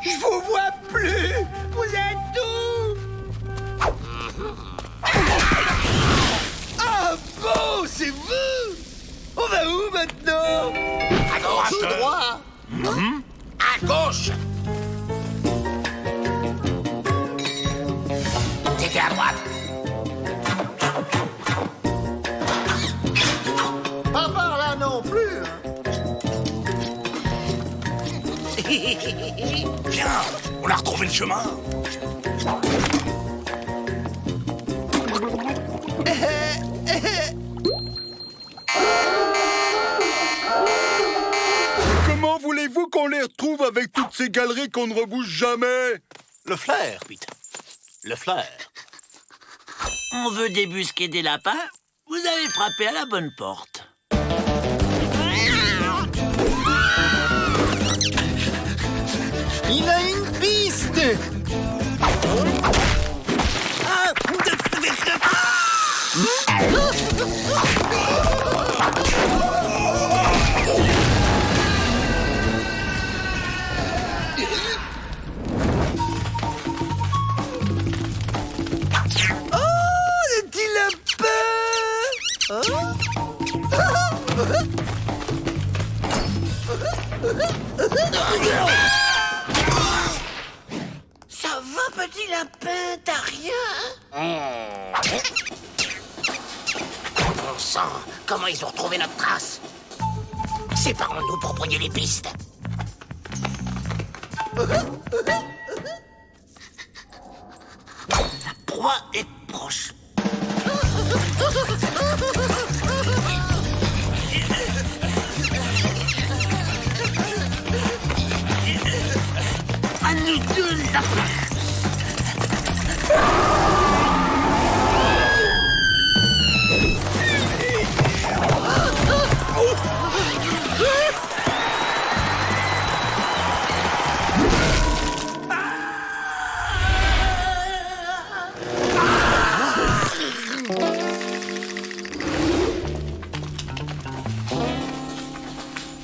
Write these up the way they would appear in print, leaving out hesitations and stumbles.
Je vous vois plus. Vous êtes où? Ah bon, c'est vous? On va où maintenant? À gauche. Tout droit. À gauche. C'était à droite. Pas par là non plus. Bien, on a retrouvé le chemin. Comment voulez-vous qu'on les retrouve avec toutes ces galeries qu'on ne rebouche jamais? Le flair, Pete. Le flair. On veut débusquer des lapins? Vous avez frappé à la bonne porte. Il a une piste. Oh, le petit lapin. Ça va, petit lapin, t'as rien? Bon sang, comment ils ont retrouvé notre trace? Séparons-nous pour brouiller les pistes. La proie est proche. À nous deux, lapin.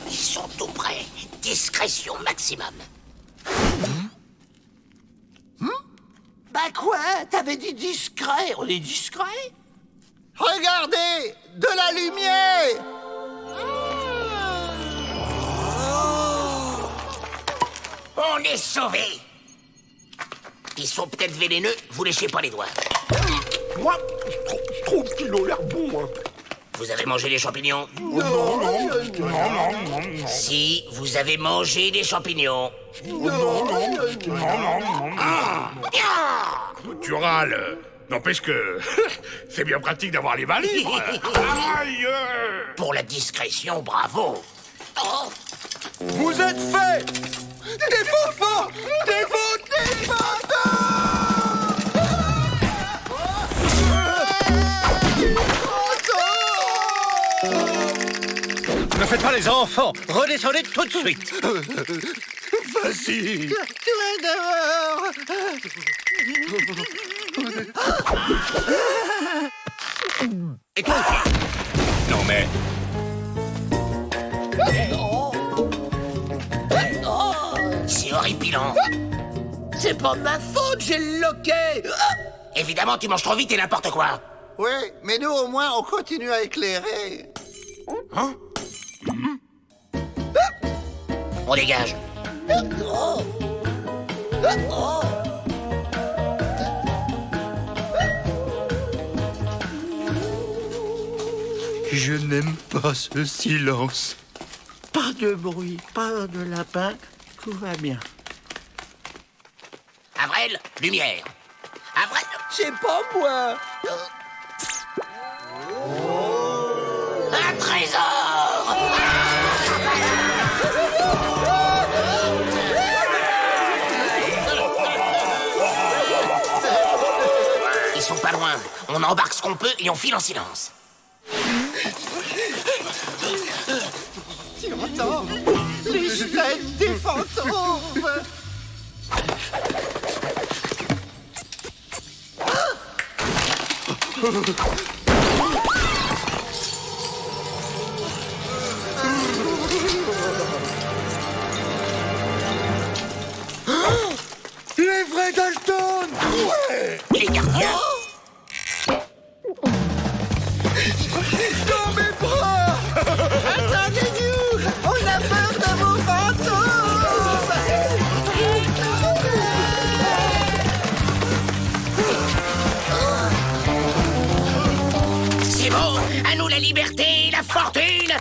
Ils sont tout près. Discrétion maximum. Bah quoi? T'avais dit discret. On est discret? Regardez, de la lumière. On est sauvés. Ils sont peut-être vénéneux, vous léchez pas les doigts. Moi, je trouve qu'ils ont l'air bons. Hein. Vous avez mangé des champignons? Non. Si, vous avez mangé des champignons. Tu râles. N'empêche que c'est bien pratique d'avoir les mains libres. Aïe! Pour la discrétion, bravo. Oh, Vous êtes faits! Des faux. Des Ne faites pas les enfants. Redescendez tout de suite. Vas-y! et toi aussi. Non mais C'est horripilant. C'est pas de ma faute, j'ai le loquet. Évidemment, tu manges trop vite et n'importe quoi. Oui, mais nous au moins on continue à éclairer. On dégage. Je n'aime pas ce silence. Pas de bruit, pas de lapin, tout va bien. Avril, lumière. Avril. C'est pas moi. Un trésor. Ils sont pas loin. On embarque ce qu'on peut et on file en silence. Tu entends? Les chaînes des fantômes. C'est bon. À nous la liberté, la fortune.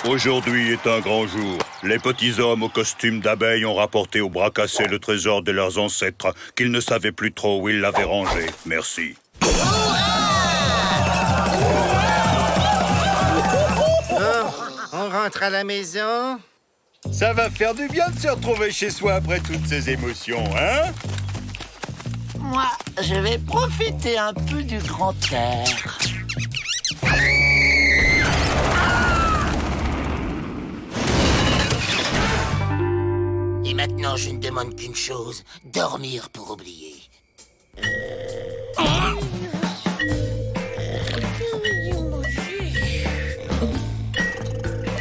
Aujourd'hui est un grand jour. Les petits hommes au costume d'abeilles ont rapporté au bras cassé le trésor de leurs ancêtres, qu'ils ne savaient plus trop où ils l'avaient rangé. Merci. On rentre à la maison. Ça va faire du bien de se retrouver chez soi après toutes ces émotions, hein? Moi, je vais profiter un peu du grand air. Et maintenant, je ne demande qu'une chose. Dormir pour oublier.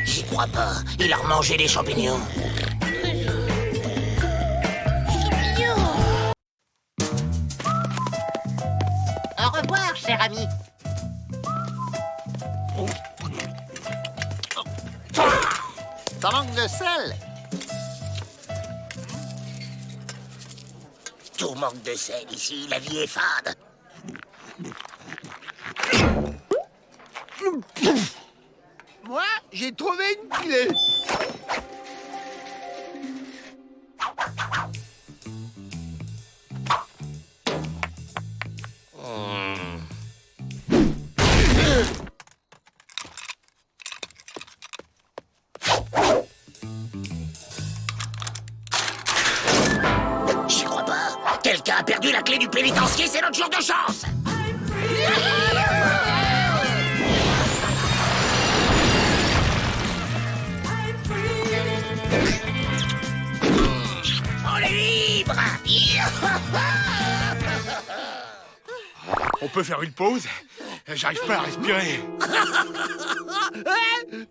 J'y crois pas. Il a remangé les champignons. Au revoir, cher ami. Ça manque de sel. Tout manque de sel ici. La vie est fade. Moi, j'ai trouvé une clé. J'y crois pas. Quelqu'un a perdu la clé du pénitencier, c'est notre jour de chance. On est libre. On peut faire une pause? J'arrive pas à respirer.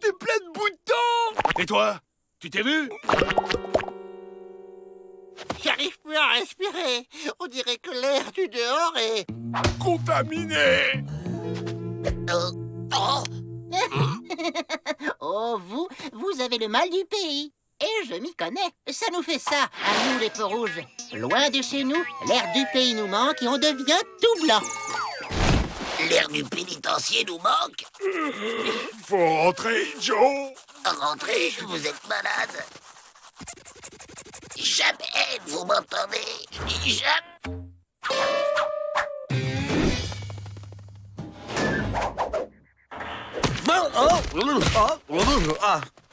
T'es plein de boutons. Et toi? Tu t'es vu? J'arrive plus à respirer. On dirait que l'air du dehors est... Contaminé! Oh. Oh, vous avez le mal du pays. Et je m'y connais. Ça nous fait ça, à nous les peaux rouges. Loin de chez nous, l'air du pays nous manque et on devient tout blanc. L'air du pénitencier nous manque. Faut rentrer, Joe! Rentrez, vous êtes malade. Jamais vous m'entendez. Jamais.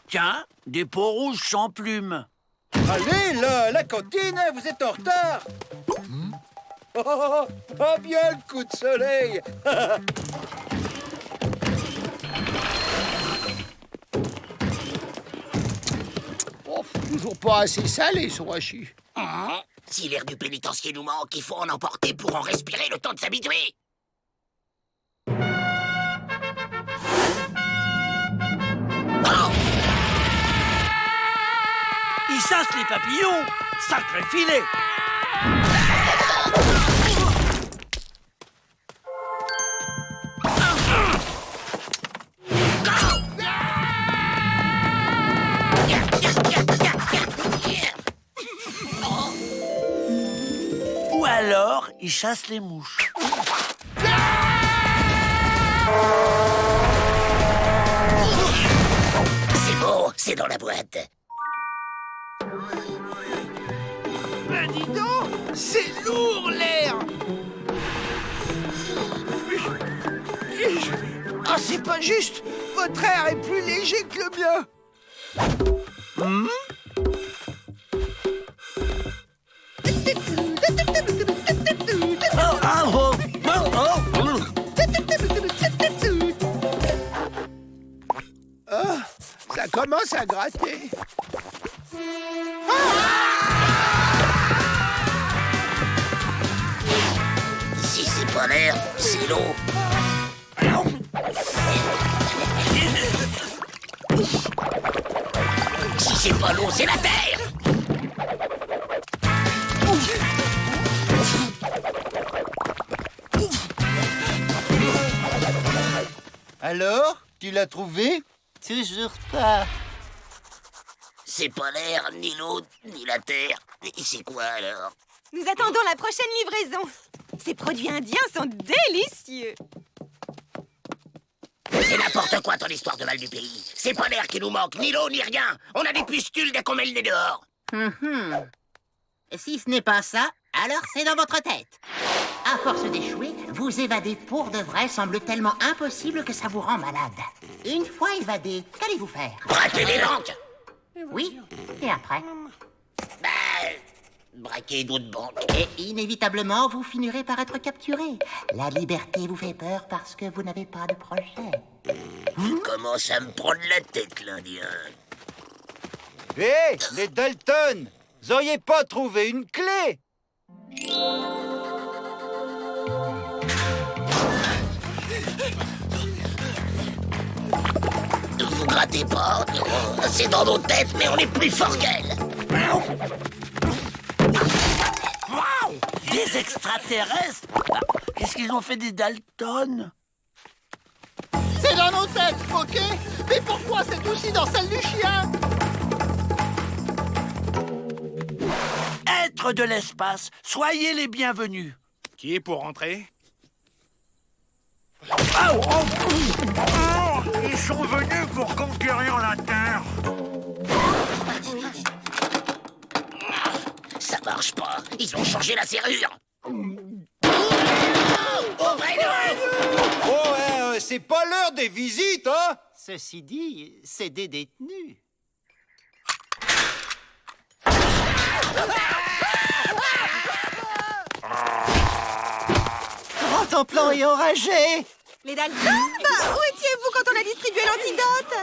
Tiens, des peaux rouges sans plumes. Allez, là, la cantine, vous êtes en retard. Oh, bien le coup de soleil. Toujours pas assez salé, son hachis. Si l'air du pénitencier nous manque, il faut en emporter pour en respirer le temps de s'habituer. Ils chassent les papillons. Sacré filet. Ou alors, ils chassent les mouches. C'est bon, c'est dans la boîte. Ben dis donc, c'est lourd l'air. Ah, c'est pas juste. Votre air est plus léger que le mien. Ah, ça commence à gratter. Si c'est pas l'air, c'est l'eau. Si c'est pas l'eau, c'est la terre. Alors, tu l'as trouvé? Toujours pas. C'est pas l'air, ni l'eau, ni la terre. Et c'est quoi alors? Nous attendons la prochaine livraison. Ces produits indiens sont délicieux. C'est n'importe quoi ton histoire de mal du pays. C'est pas l'air qui nous manque, ni l'eau, ni rien. On a des pustules dès qu'on met le nez dehors. Si ce n'est pas ça, alors c'est dans votre tête. À force d'échouer, vous évader pour de vrai semble tellement impossible que ça vous rend malade. Une fois évadé, qu'allez-vous faire? Braquer les banques. Oui, et après? Braquer d'autres banques. Et inévitablement, vous finirez par être capturé. La liberté vous fait peur parce que vous n'avez pas de projet. Tu commences à me prendre la tête, l'Indien. Hé, les Dalton! Vous auriez pas trouvé une clé? Ne vous grattez pas. C'est dans nos têtes, mais on est plus fort qu'elle. Des extraterrestres? Ah, qu'est-ce qu'ils ont fait des Dalton? C'est dans nos têtes, ok? Mais pourquoi c'est aussi dans celle du chien? Êtres de l'espace, soyez les bienvenus. Qui est pour rentrer? Ils sont venus pour conquérir la Terre. Ça marche pas. Ils ont changé la serrure. Oh ouais, c'est pas l'heure des visites, hein? Ceci dit, c'est des détenus. Grand plan est enragé! Les Dalton? Où étiez-vous quand on a distribué l'antidote?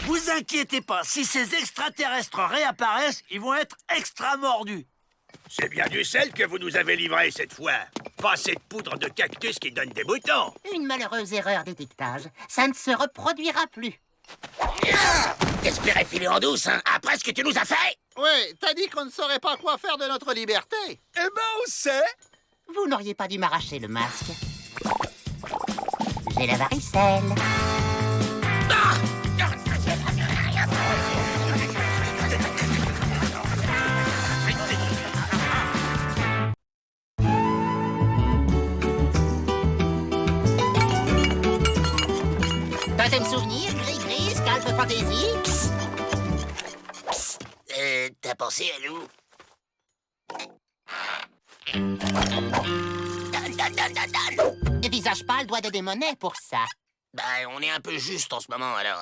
Vous inquiétez pas, si ces extraterrestres réapparaissent, ils vont être extra mordus. C'est bien du sel que vous nous avez livré cette fois. Pas cette poudre de cactus qui donne des boutons. Une malheureuse erreur d'étiquetage. Ça ne se reproduira plus. T'espérais filer en douce, hein, après ce que tu nous as fait? Ouais, t'as dit qu'on ne saurait pas quoi faire de notre liberté. Eh ben, on sait! Vous n'auriez pas dû m'arracher le masque. J'ai la varicelle. Totem souvenir, gris-gris, scalp fantaisie. T'as pensé à nous? Visage pâle, doigt de démonet pour ça. Bah, on est un peu juste en ce moment, alors...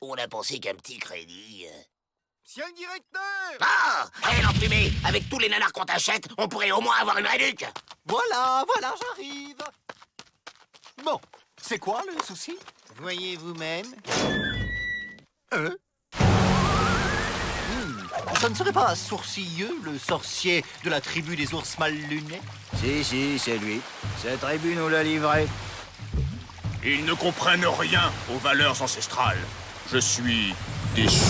on a pensé qu'un petit crédit... Monsieur le directeur! Ah! Hé, l'emplumé! Avec tous les nanars qu'on t'achète, on pourrait au moins avoir une réduc! Voilà, j'arrive. Bon, c'est quoi le souci? Voyez vous-même. Ça ne serait pas Sourcilleux, le sorcier de la tribu des ours mal lunés? Si, c'est lui. Cette tribu nous l'a livré. Ils ne comprennent rien aux valeurs ancestrales. Je suis déçu.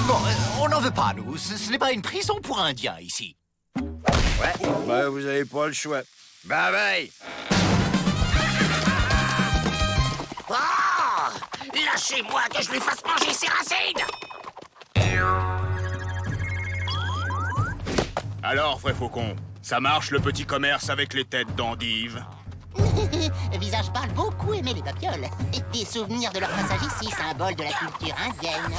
Bon, on n'en veut pas, nous. Ce n'est pas une prison pour Indiens, ici. Ouais, vous avez pas le choix. Bye bye! Ah! Lâchez-moi que je lui fasse manger ses racines! Alors, vrai faucon, ça marche le petit commerce avec les têtes d'endives? Visage pâle, beaucoup aimé les babioles. Des souvenirs de leur passage ici, symbole de la culture indienne.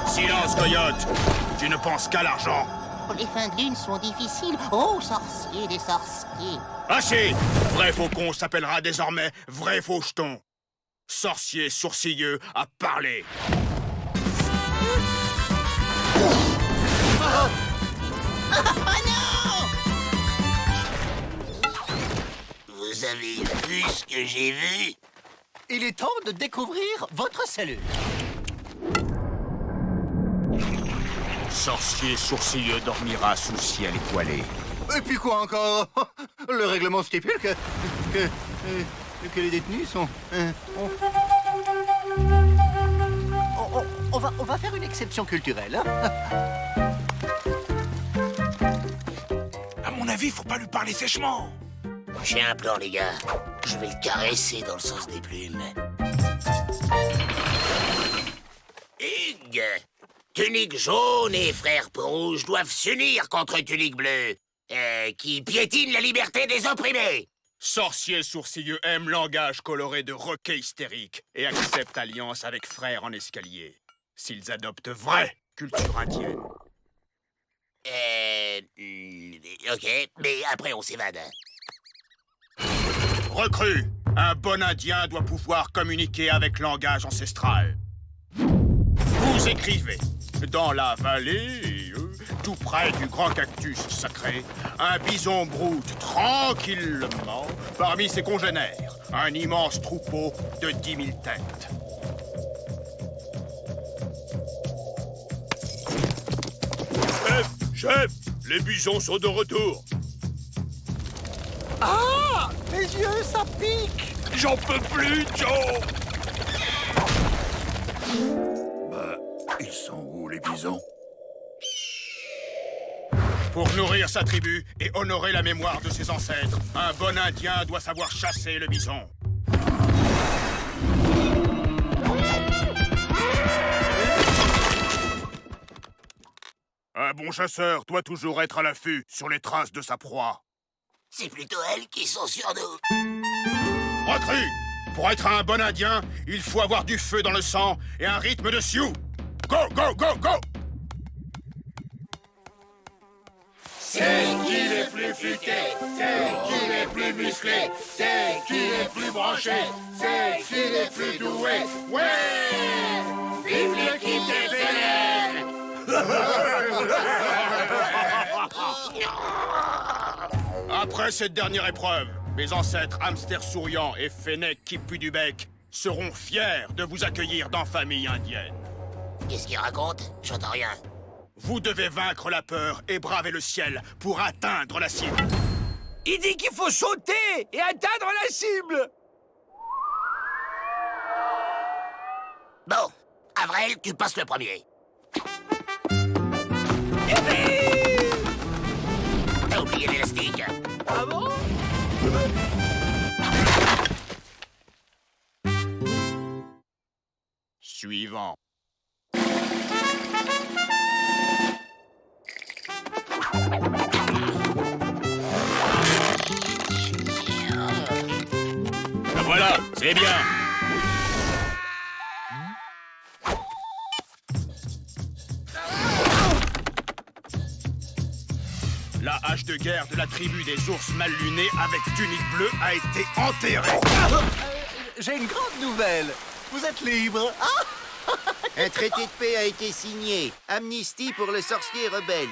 Silence, coyote! Tu ne penses qu'à l'argent! Les fins de lune sont difficiles. Oh, sorcier des sorciers. Assez! Vrai faucon s'appellera désormais vrai faucheton. Sorcier sourcilleux à parler. Vous avez vu ce que j'ai vu? Il est temps de découvrir votre cellule. Sorcier sourcilleux dormira sous ciel étoilé. Et puis quoi encore? Le règlement stipule que les détenus sont... On va faire une exception culturelle. Hein? À mon avis, faut pas lui parler sèchement. J'ai un plan, les gars. Je vais le caresser dans le sens des plumes. Hugues, Tunique jaune et Frère Peau-Rouge doivent s'unir contre Tunique bleue, qui piétine la liberté des opprimés. Sorcier sourcilleux aime langage coloré de roquet hystérique et accepte alliance avec frère en escalier. S'ils adoptent vraie culture indienne. Ok, mais après on s'évade. Recrue, un bon indien doit pouvoir communiquer avec langage ancestral. Vous écrivez, dans la vallée, tout près du grand cactus sacré, un bison broute tranquillement parmi ses congénères, un immense troupeau de 10 000 têtes. Chef, les bisons sont de retour. Ah! Mes yeux, ça pique! J'en peux plus, Joe. Ils sont où, les bisons? Pour nourrir sa tribu et honorer la mémoire de ses ancêtres, un bon indien doit savoir chasser le bison. Un bon chasseur doit toujours être à l'affût sur les traces de sa proie. C'est plutôt elles qui sont sur nous. Recrue! Pour être un bon indien, il faut avoir du feu dans le sang et un rythme de Sioux. Go, go, go, go! C'est qui les plus futés? C'est qui les plus musclés? C'est qui les plus branchés? C'est qui les plus doués? Ouais! Vive l'équipe des vénères! Après cette dernière épreuve, mes ancêtres hamsters souriants et fennecs qui puent du bec seront fiers de vous accueillir dans famille indienne. Qu'est-ce qu'il raconte? J'entends rien. Vous devez vaincre la peur et braver le ciel pour atteindre la cible. Il dit qu'il faut sauter et atteindre la cible. Bon, Avril, tu passes le premier. T'as oublié l'élastique. Ah bon? Suivant. Ben voilà, c'est bien. La hache de guerre de la tribu des ours mal lunés avec tunique bleue a été enterrée. J'ai une grande nouvelle. Vous êtes libre. Ah! Un traité de paix a été signé. Amnistie pour les sorciers rebelles.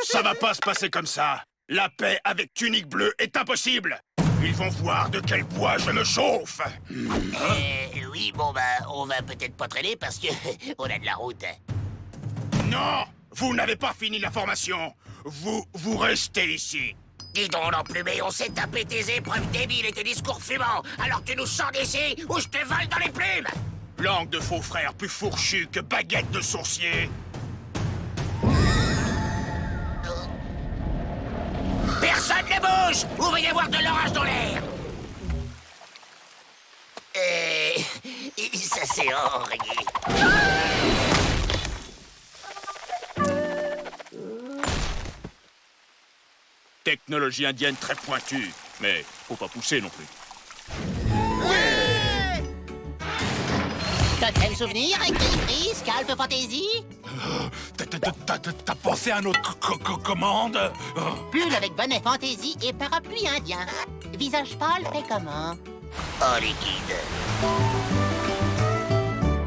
Ça va pas se passer comme ça. La paix avec tunique bleue est impossible. Ils vont voir de quel bois je me chauffe. Oui, bon, bah, on va peut-être pas traîner parce que on a de la route. Non, vous n'avez pas fini la formation. Vous restez ici. Dis donc, l'emplumé, on s'est tapé tes épreuves débiles et tes discours fumants, alors tu nous sors d'ici ou je te vole dans les plumes. Langue de faux frères plus fourchue que baguette de sourcier. Personne ne bouge ou va y avoir de l'orage dans l'air. Ça c'est horrible. Technologie indienne très pointue, mais faut pas pousser non plus. Totem souvenir, écrit, scalp fantaisie. T'as pensé à notre commande? Pull avec bonnet fantaisie et parapluie indien. Visage pâle fait comment? Oh, liquide.